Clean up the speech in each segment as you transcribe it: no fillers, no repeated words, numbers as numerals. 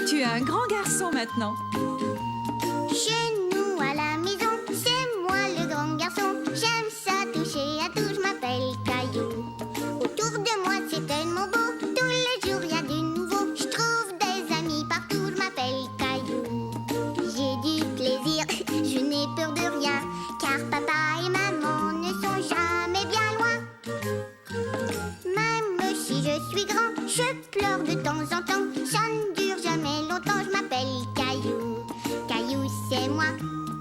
Tu es un grand garçon maintenant. Chez nous à la maison, c'est moi le grand garçon. J'aime ça toucher à tout, je m'appelle Caillou. Autour de moi c'est tellement beau, tous les jours il y a du nouveau. Je trouve des amis partout, je m'appelle Caillou. J'ai du plaisir, je n'ai peur de rien, car papa et maman ne sont jamais bien loin. Même si je suis grand, je pleure de temps en temps. Ça ne dure jamais longtemps, je m'appelle Caillou. Caillou c'est moi,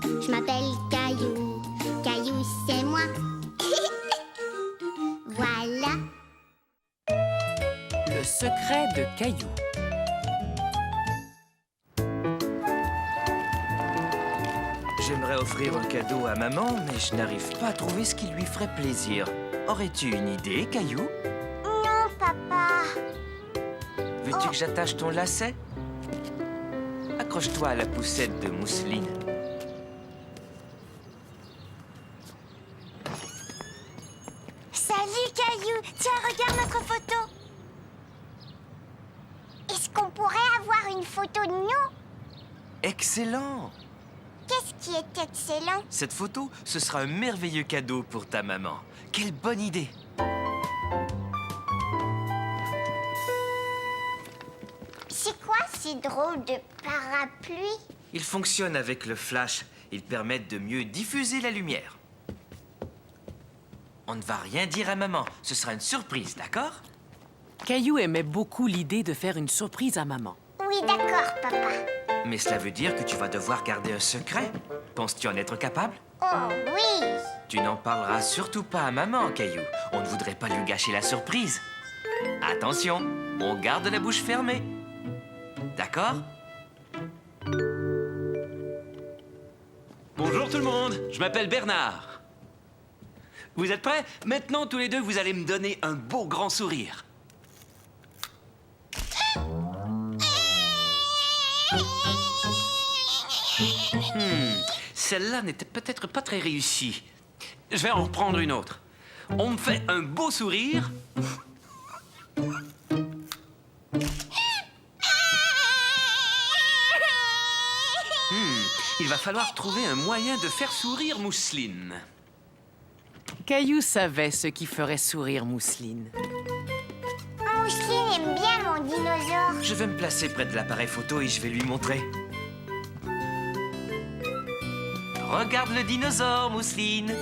je m'appelle Caillou. Caillou c'est moi. Voilà. Le secret de Caillou. J'aimerais offrir un cadeau à maman, mais je n'arrive pas à trouver ce qui lui ferait plaisir. Aurais-tu une idée, Caillou? Non, papa. Veux-tu que j'attache ton lacet? Accroche-toi à la poussette de mousseline. Salut Caillou, tiens, regarde notre photo. Est-ce qu'on pourrait avoir une photo de nous? Excellent! Qu'est-ce qui est excellent? Cette photo, ce sera un merveilleux cadeau pour ta maman. Quelle bonne idée! C'est quoi ces drôles de parapluies? Ils fonctionnent avec le flash. Ils permettent de mieux diffuser la lumière. On ne va rien dire à maman. Ce sera une surprise, d'accord? Caillou aimait beaucoup l'idée de faire une surprise à maman. Oui, d'accord, papa. Mais cela veut dire que tu vas devoir garder un secret. Penses-tu en être capable? Oh oui. Tu n'en parleras surtout pas à maman, Caillou. On ne voudrait pas lui gâcher la surprise. Attention, on garde la bouche fermée. D'accord? Bonjour tout le monde, je m'appelle Bernard. Vous êtes prêts? Maintenant, tous les deux, vous allez me donner un beau grand sourire. Celle-là n'était peut-être pas très réussie. Je vais en reprendre une autre. On me fait un beau sourire. Il va falloir trouver un moyen de faire sourire Mousseline. Caillou savait ce qui ferait sourire Mousseline. Mousseline aime bien mon dinosaure. Je vais me placer près de l'appareil photo et je vais lui montrer. Regarde le dinosaure, Mousseline.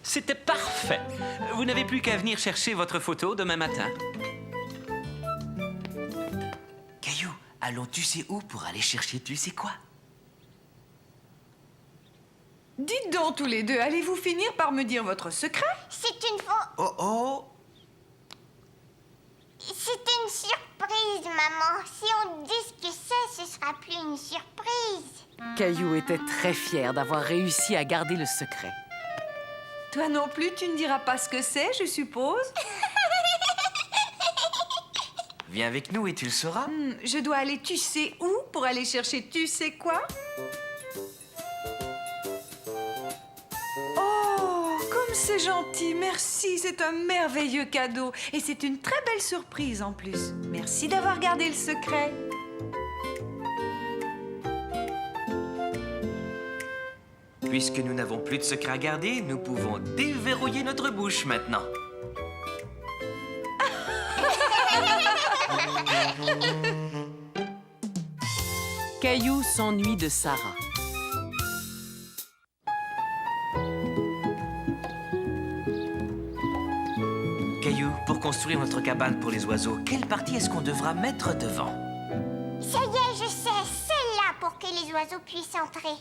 C'était parfait. Vous n'avez plus qu'à venir chercher votre photo demain matin. Caillou, allons tu sais où pour aller chercher tu sais quoi? Dites donc tous les deux, allez-vous finir par me dire votre secret? C'est une faux... Oh oh! C'est une surprise, maman. Si on dit ce que c'est, ce sera plus une surprise. Caillou était très fier d'avoir réussi à garder le secret. Toi non plus, tu ne diras pas ce que c'est, je suppose? Viens avec nous et tu le sauras. Je dois aller tu sais où pour aller chercher tu sais quoi? Oh, comme c'est gentil, merci, c'est un merveilleux cadeau. Et c'est une très belle surprise en plus. Merci d'avoir gardé le secret. Puisque nous n'avons plus de secret à garder, nous pouvons déverrouiller notre bouche maintenant. Caillou s'ennuie de Sarah. Caillou, pour construire notre cabane pour les oiseaux, quelle partie est-ce qu'on devra mettre devant? Ça y est, je sais. Celle-là pour que les oiseaux puissent entrer.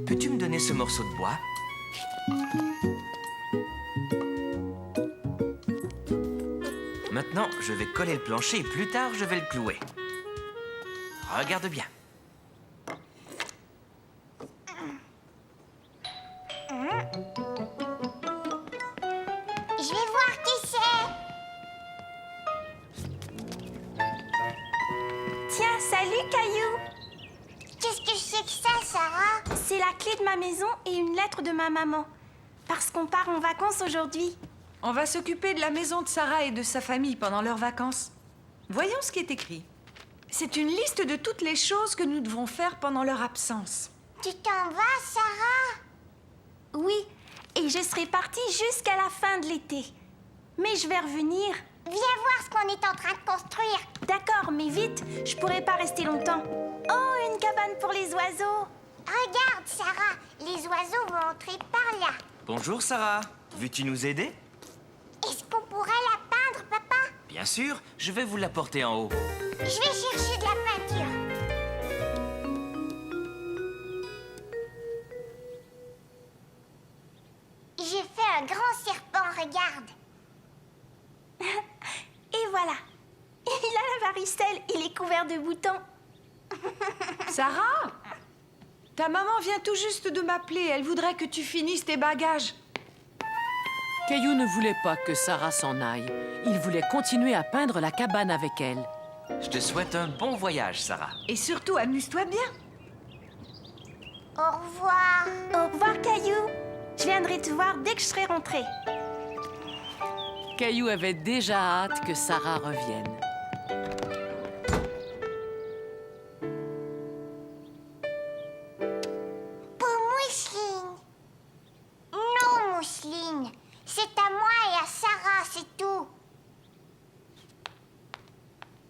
Peux-tu me donner ce morceau de bois? Maintenant, je vais coller le plancher et plus tard, je vais le clouer. Regarde bien. Je vais voir qui c'est. Tiens, salut Caillou! Qu'est-ce que c'est que ça, Sarah? C'est la clé de ma maison et une lettre de ma maman. Parce qu'on part en vacances aujourd'hui. On va s'occuper de la maison de Sarah et de sa famille pendant leurs vacances. Voyons ce qui est écrit. C'est une liste de toutes les choses que nous devons faire pendant leur absence. Tu t'en vas, Sarah? Oui, et je serai partie jusqu'à la fin de l'été. Mais je vais revenir. Viens voir ce qu'on est en train de construire. D'accord, mais vite, je pourrai pas rester longtemps. Oh, une cabane pour les oiseaux. Regarde, Sarah, les oiseaux vont entrer par là. Bonjour, Sarah. Veux-tu nous aider? Est-ce qu'on pourrait la peindre, papa? Bien sûr, je vais vous l'apporter en haut. Je vais chercher de la peinture. J'ai fait un grand serpent, regarde. Et voilà. Il a la varicelle, il est couvert de boutons. Sarah, ta maman vient tout juste de m'appeler. Elle voudrait que tu finisses tes bagages. Caillou ne voulait pas que Sarah s'en aille. Il voulait continuer à peindre la cabane avec elle. Je te souhaite un bon voyage, Sarah. Et surtout, amuse-toi bien. Au revoir. Au revoir, Caillou. Je viendrai te voir dès que je serai rentrée. Caillou avait déjà hâte que Sarah revienne. Pour Mousseline. Non, Mousseline. C'est à moi et à Sarah, c'est tout.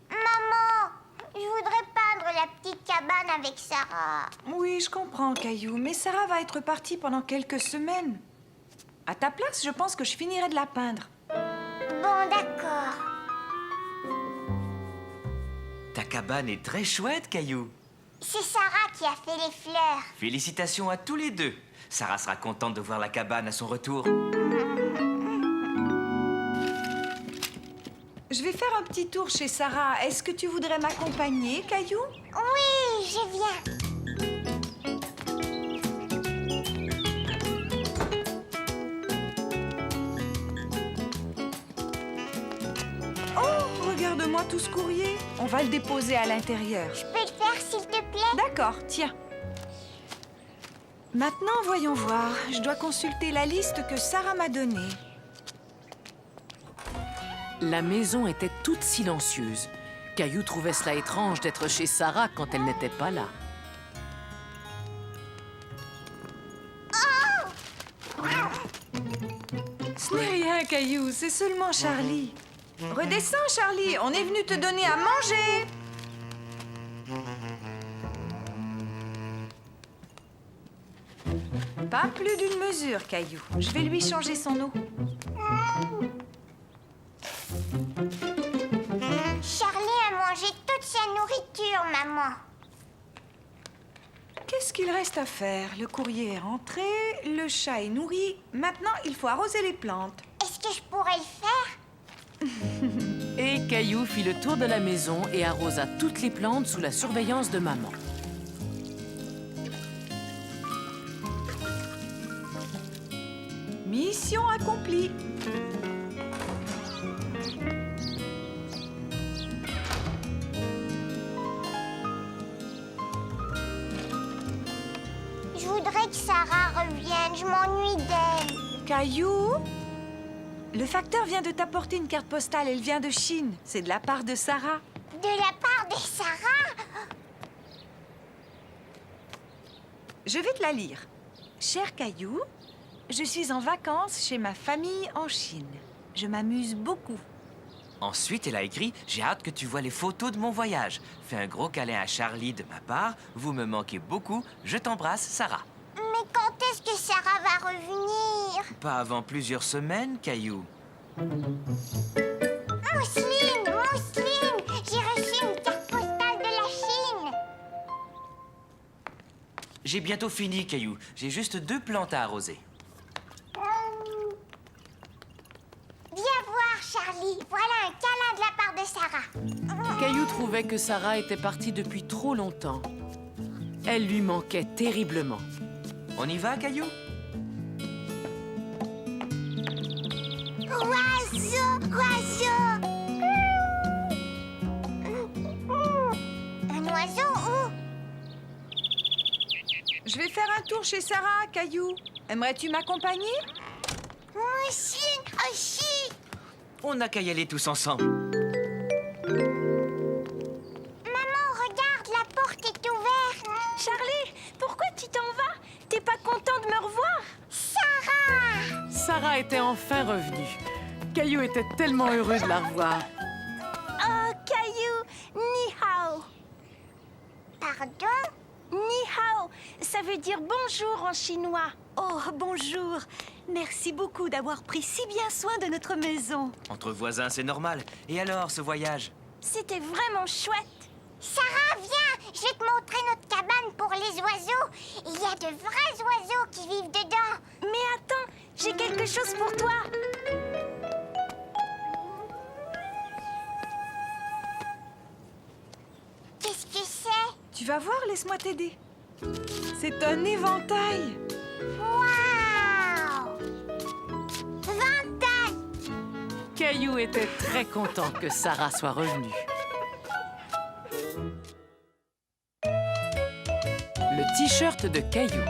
Maman, je voudrais peindre la petite cabane avec Sarah. Oui, je comprends, Caillou, mais Sarah va être partie pendant quelques semaines. À ta place, je pense que je finirai de la peindre. Bon, d'accord. Ta cabane est très chouette, Caillou. C'est Sarah qui a fait les fleurs. Félicitations à tous les deux. Sarah sera contente de voir la cabane à son retour. Je vais faire un petit tour chez Sarah. Est-ce que tu voudrais m'accompagner, Caillou? Oui, je viens. Oh, regarde-moi tout ce courrier. On va le déposer à l'intérieur. Je peux le faire, s'il te plaît? D'accord, tiens. Maintenant, voyons voir. Je dois consulter la liste que Sarah m'a donnée. La maison était toute silencieuse. Caillou trouvait cela étrange d'être chez Sarah quand elle n'était pas là. Ce n'est rien, Caillou, c'est seulement Charlie. Redescends, Charlie, on est venu te donner à manger. Pas plus d'une mesure, Caillou. Je vais lui changer son eau. Charlie a mangé toute sa nourriture, maman. Qu'est-ce qu'il reste à faire? Le courrier est rentré, le chat est nourri. Maintenant, il faut arroser les plantes. Est-ce que je pourrais le faire? Et Caillou fit le tour de la maison et arrosa toutes les plantes sous la surveillance de maman. Mission accomplie. Je voudrais que Sarah revienne. Je m'ennuie d'elle. Caillou, le facteur vient de t'apporter une carte postale. Elle vient de Chine. C'est de la part de Sarah. De la part de Sarah? Je vais te la lire. Cher Caillou, je suis en vacances chez ma famille en Chine. Je m'amuse beaucoup. Ensuite, elle a écrit « J'ai hâte que tu vois les photos de mon voyage. Fais un gros câlin à Charlie de ma part. Vous me manquez beaucoup. Je t'embrasse, Sarah. » Mais quand est-ce que Sarah va revenir? Pas avant plusieurs semaines, Caillou. Mousseline, Mousseline, j'ai reçu une carte postale de la Chine. J'ai bientôt fini, Caillou. J'ai juste 2 plantes à arroser. Viens voir, Charlie. Voilà un câlin de la part de Sarah. Caillou trouvait que Sarah était partie depuis trop longtemps. Elle lui manquait terriblement. On y va, Caillou? Oiseau, oiseau. Un oiseau où? Je vais faire un tour chez Sarah, Caillou. Aimerais-tu m'accompagner? Moi aussi, aussi. On n'a qu'à y aller tous ensemble. Maman, regarde, la porte est ouverte. Charlie, pourquoi tu t'en vas? T'es pas content de me revoir? Sarah! Sarah était enfin revenue. Caillou était tellement heureux de la revoir. Oh, Caillou, ni hao. Pardon? Ni hao, ça veut dire bonjour en chinois. Oh, bonjour. Merci beaucoup d'avoir pris si bien soin de notre maison. Entre voisins, c'est normal. Et alors, ce voyage? C'était vraiment chouette. Sarah, viens! Je vais te montrer notre cabane pour les oiseaux. Il y a de vrais oiseaux qui vivent dedans. Mais attends, j'ai quelque chose pour toi. Qu'est-ce que c'est? Tu vas voir, laisse-moi t'aider. C'est un éventail. Waouh! 20 ans! Caillou était très content que Sarah soit revenue. Le t-shirt de Caillou.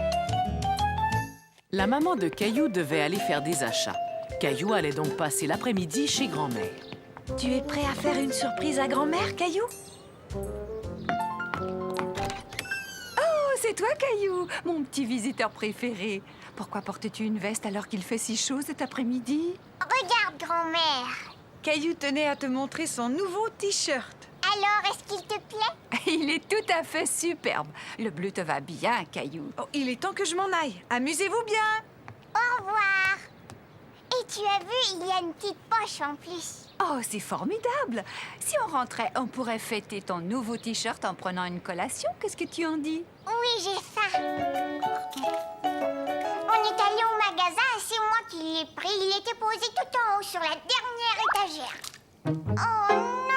La maman de Caillou devait aller faire des achats. Caillou allait donc passer l'après-midi chez grand-mère. Tu es prêt à faire une surprise à grand-mère, Caillou? Oh, c'est toi, Caillou, mon petit visiteur préféré. Pourquoi portes-tu une veste alors qu'il fait si chaud cet après-midi? Regarde, grand-mère. Caillou tenait à te montrer son nouveau t-shirt. Alors, est-ce qu'il te plaît? Il est tout à fait superbe. Le bleu te va bien, Caillou. Oh, il est temps que je m'en aille. Amusez-vous bien. Au revoir. Et tu as vu, il y a une petite poche en plus. Oh, c'est formidable! Si on rentrait, on pourrait fêter ton nouveau t-shirt en prenant une collation. Qu'est-ce que tu en dis? Oui, j'ai faim. On est allé au magasin et c'est moi qui l'ai pris. Il était posé tout en haut sur la dernière étagère. Oh non!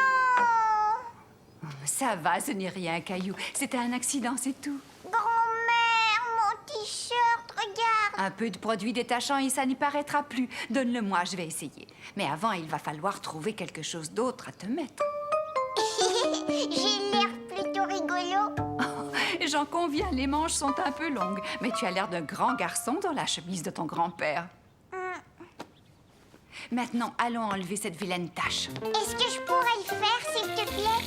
Ça va, ce n'est rien, Caillou. C'était un accident, c'est tout. Grand-mère, mon t-shirt, regarde. Un peu de produit détachant et ça n'y paraîtra plus. Donne-le-moi, je vais essayer. Mais avant, il va falloir trouver quelque chose d'autre à te mettre. J'ai l'air plutôt rigolo. J'en conviens, les manches sont un peu longues. Mais tu as l'air d'un grand garçon dans la chemise de ton grand-père. Maintenant, allons enlever cette vilaine tache. Est-ce que je pourrais le faire, s'il te plaît?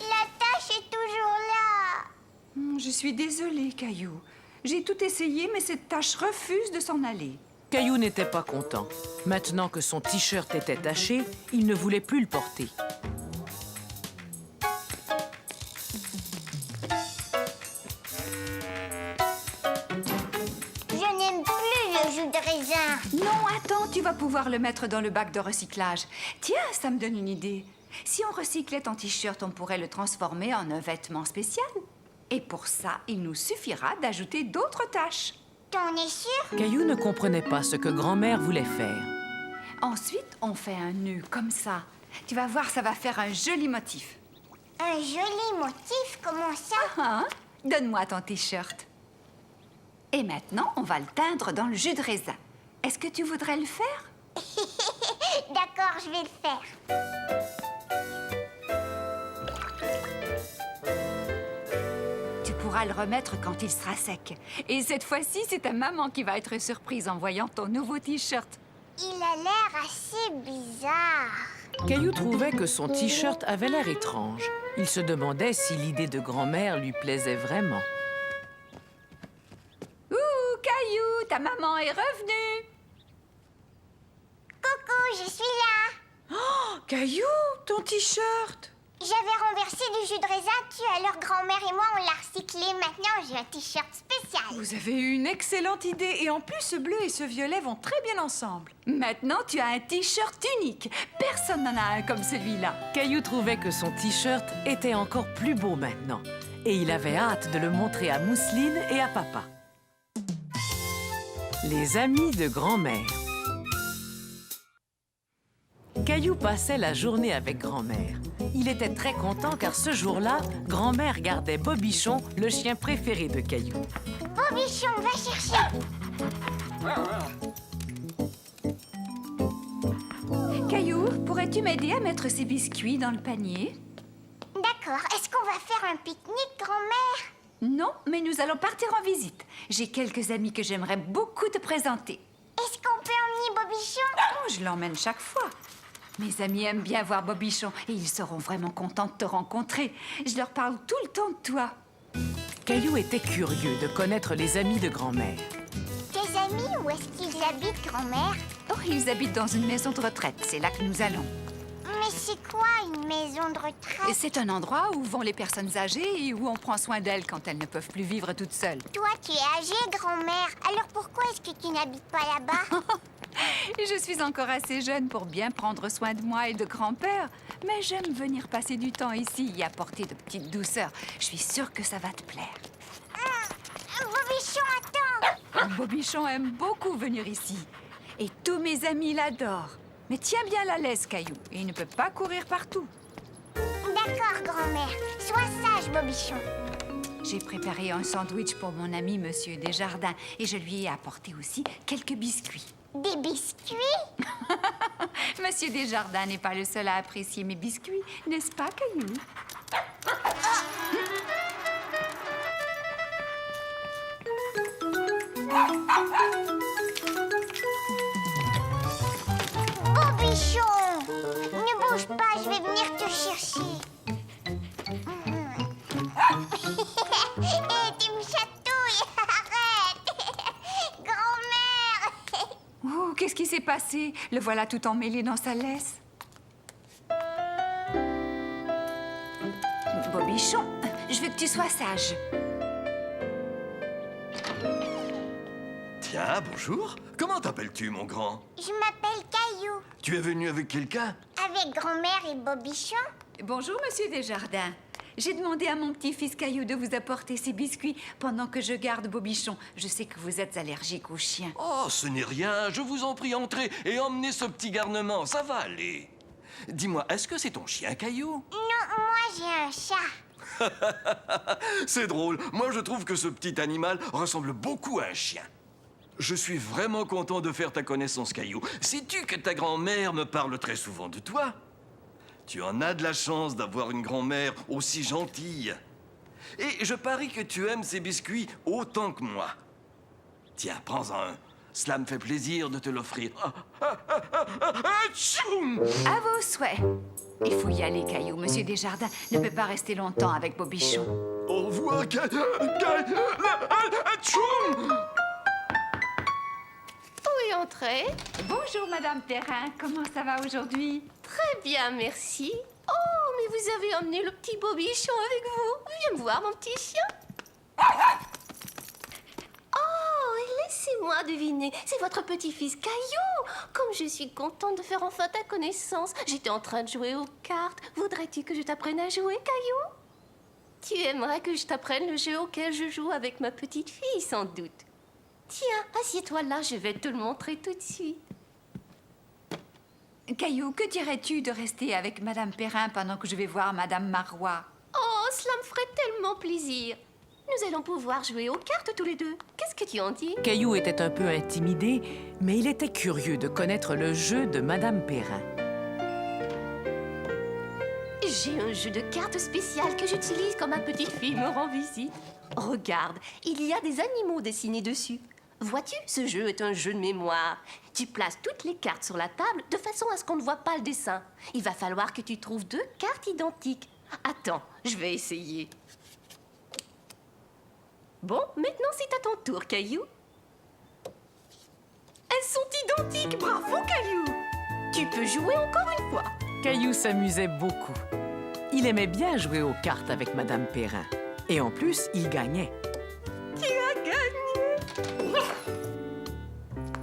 La tâche est toujours là. Je suis désolée, Caillou. J'ai tout essayé, mais cette tache refuse de s'en aller. Caillou n'était pas content. Maintenant que son t-shirt était taché, il ne voulait plus le porter. Je n'aime plus le jus de raisin. Non, attends, tu vas pouvoir le mettre dans le bac de recyclage. Tiens, ça me donne une idée. Si on recyclait ton t-shirt, on pourrait le transformer en un vêtement spécial. Et pour ça, il nous suffira d'ajouter d'autres taches. T'en es sûr? Caillou ne comprenait pas ce que grand-mère voulait faire. Ensuite, on fait un nœud comme ça. Tu vas voir, ça va faire un joli motif. Un joli motif, comment ça? Hein? Donne-moi ton t-shirt. Et maintenant, on va le teindre dans le jus de raisin. Est-ce que tu voudrais le faire? D'accord, je vais le faire. Tu pourras le remettre quand il sera sec. Et cette fois-ci, c'est ta maman qui va être surprise en voyant ton nouveau t-shirt. Il a l'air assez bizarre. Caillou trouvait que son t-shirt avait l'air étrange. Il se demandait si l'idée de grand-mère lui plaisait vraiment. Ouh, Caillou, ta maman est revenue! Coucou, je suis là. Caillou, ton t-shirt. J'avais renversé du jus de raisin dessus, alors grand-mère et moi, on l'a recyclé. Maintenant, j'ai un t-shirt spécial. Vous avez eu une excellente idée. Et en plus, ce bleu et ce violet vont très bien ensemble. Maintenant, tu as un t-shirt unique. Personne n'en a un comme celui-là. Caillou trouvait que son t-shirt était encore plus beau maintenant. Et il avait hâte de le montrer à Mousseline et à papa. Les amis de grand-mère. Caillou passait la journée avec grand-mère. Il était très content car ce jour-là, grand-mère gardait Bobichon, le chien préféré de Caillou. Bobichon, va chercher. Caillou, pourrais-tu m'aider à mettre ces biscuits dans le panier? D'accord, est-ce qu'on va faire un pique-nique, grand-mère? Non, mais nous allons partir en visite. J'ai quelques amis que j'aimerais beaucoup te présenter. Est-ce qu'on peut emmener Bobichon? Oh, je l'emmène chaque fois. Mes amis aiment bien voir Bobichon et ils seront vraiment contents de te rencontrer. Je leur parle tout le temps de toi. Caillou était curieux de connaître les amis de grand-mère. Tes amis, où est-ce qu'ils habitent, grand-mère? Oh, ils habitent dans une maison de retraite. C'est là que nous allons. Mais c'est quoi une maison de Et retraite? c'est un endroit où vont les personnes âgées et où on prend soin d'elles quand elles ne peuvent plus vivre toutes seules. Toi, tu es âgée, grand-mère. Alors pourquoi est-ce que tu n'habites pas là-bas? Et je suis encore assez jeune pour bien prendre soin de moi et de grand-père. Mais j'aime venir passer du temps ici et apporter de petites douceurs. Je suis sûre que ça va te plaire. Bobichon, attends! Bobichon aime beaucoup venir ici. Et tous mes amis l'adorent. Mais tiens bien la laisse, Caillou. Et il ne peut pas courir partout. D'accord, grand-mère. Sois sage, Bobichon. J'ai préparé un sandwich pour mon ami Monsieur Desjardins. Et je lui ai apporté aussi quelques biscuits. Des biscuits? Monsieur Desjardins n'est pas le seul à apprécier mes biscuits, n'est-ce pas, Caillou? Bobichon! Ne bouge pas, je vais venir te chercher. Hé, tu me chatouilles! Arrête! Grand-mère! Oh, qu'est-ce qui s'est passé? Le voilà tout emmêlé dans sa laisse. Bobichon, je veux que tu sois sage. Tiens, bonjour. Comment t'appelles-tu, mon grand? Je m'appelle Caillou. Tu es venu avec quelqu'un? Avec grand-mère et Bobichon? Bonjour, Monsieur Desjardins. J'ai demandé à mon petit-fils Caillou de vous apporter ces biscuits pendant que je garde Bobichon. Je sais que vous êtes allergique aux chiens. Oh, ce n'est rien. Je vous en prie, entrez et emmenez ce petit garnement. Ça va aller. Dis-moi, est-ce que c'est ton chien, Caillou? Non, moi j'ai un chat. C'est drôle. Moi, je trouve que ce petit animal ressemble beaucoup à un chien. Je suis vraiment content de faire ta connaissance, Caillou. Sais-tu que ta grand-mère me parle très souvent de toi? Tu en as de la chance d'avoir une grand-mère aussi gentille. Et je parie que tu aimes ces biscuits autant que moi. Tiens, prends-en un. Cela me fait plaisir de te l'offrir. Tchoum! À vos souhaits. Il faut y aller, Caillou. Monsieur Desjardins ne peut pas rester longtemps avec Bobichon. Au revoir, Tchoum! Oui, entrez. Bonjour, Madame Perrin. Comment ça va aujourd'hui? Très bien, merci. Oh, mais vous avez emmené le petit Bobichon avec vous. Viens me voir, mon petit chien. Oh, et laissez-moi deviner. C'est votre petit-fils Caillou. Comme je suis contente de faire enfin ta connaissance. J'étais en train de jouer aux cartes. Voudrais-tu que je t'apprenne à jouer, Caillou? Tu aimerais que je t'apprenne le jeu auquel je joue avec ma petite fille, sans doute. Tiens, assieds-toi là, je vais te le montrer tout de suite. Caillou, que dirais-tu de rester avec Madame Perrin pendant que je vais voir Madame Marois? Oh, cela me ferait tellement plaisir. Nous allons pouvoir jouer aux cartes tous les deux. Qu'est-ce que tu en dis? Caillou était un peu intimidé, mais il était curieux de connaître le jeu de Madame Perrin. J'ai un jeu de cartes spécial que j'utilise quand ma petite fille me rend visite. Regarde, il y a des animaux dessinés dessus. Vois-tu, ce jeu est un jeu de mémoire. Tu places toutes les cartes sur la table de façon à ce qu'on ne voit pas le dessin. Il va falloir que tu trouves 2 cartes identiques. Attends, je vais essayer. Bon, maintenant c'est à ton tour, Caillou. Elles sont identiques, bravo, Caillou. Tu peux jouer encore une fois. Caillou s'amusait beaucoup. Il aimait bien jouer aux cartes avec Madame Perrin. Et en plus, il gagnait. Tu as gagné.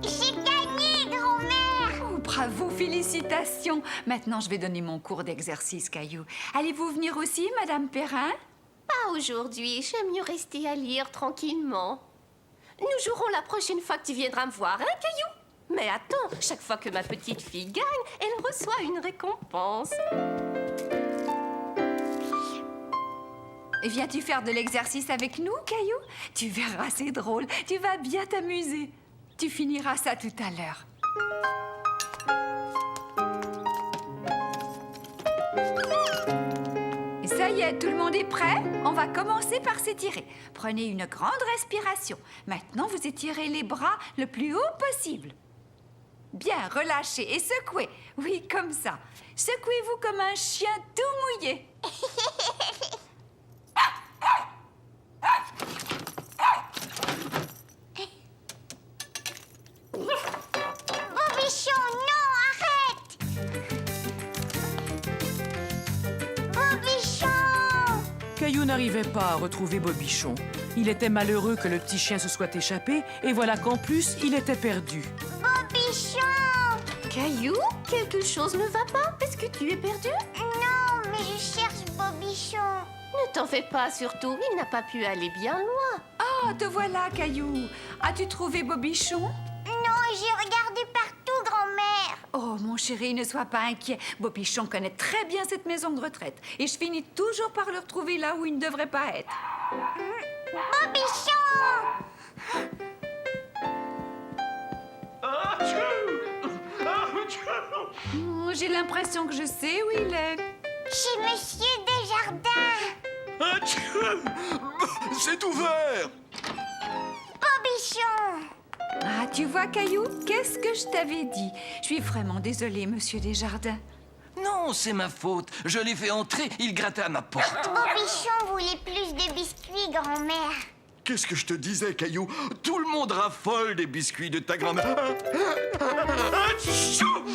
J'ai gagné, grand-mère! Oh, bravo, félicitations. Maintenant, je vais donner mon cours d'exercice, Caillou. Allez-vous venir aussi, Madame Perrin? Pas aujourd'hui, j'aime mieux rester à lire tranquillement. Nous jouerons la prochaine fois que tu viendras me voir, hein, Caillou? Mais attends, chaque fois que ma petite fille gagne, elle reçoit une récompense. Viens-tu faire de l'exercice avec nous, Caillou? Tu verras, c'est drôle. Tu vas bien t'amuser. Tu finiras ça tout à l'heure. Et ça y Bien, tout le monde est prêt? On va commencer par s'étirer. Prenez une grande respiration. Maintenant, vous étirez les bras le plus haut possible. Bien, relâchez et secouez. Oui, comme ça. Secouez-vous comme un chien tout mouillé. Bobichon, non, arrête! Bobichon! Caillou n'arrivait pas à retrouver Bobichon. Il était malheureux que le petit chien se soit échappé, et voilà qu'en plus, il était perdu. Bobichon! Caillou, quelque chose ne va pas? Est-ce que tu es perdu? Non, mais je cherche Bobichon. Ne t'en fais pas, surtout. Il n'a pas pu aller bien loin. Ah, te voilà, Caillou. As-tu trouvé Bobichon? Non, j'ai regardé partout, grand-mère. Oh, mon chéri, ne sois pas inquiet. Bobichon connaît très bien cette maison de retraite. Et je finis toujours par le retrouver là où il ne devrait pas être. Bobichon! Oh, j'ai l'impression que je sais où il est. Chez Monsieur Desjardins. C'est ouvert! Bobichon! Ah, tu vois, Caillou, qu'est-ce que je t'avais dit? Je suis vraiment désolée, Monsieur Desjardins. Non, c'est ma faute. Je l'ai fait entrer, il grattait à ma porte. Bobichon voulait plus de biscuits, grand-mère. Qu'est-ce que je te disais, Caillou? Tout le monde raffole des biscuits de ta grand-mère. Achou!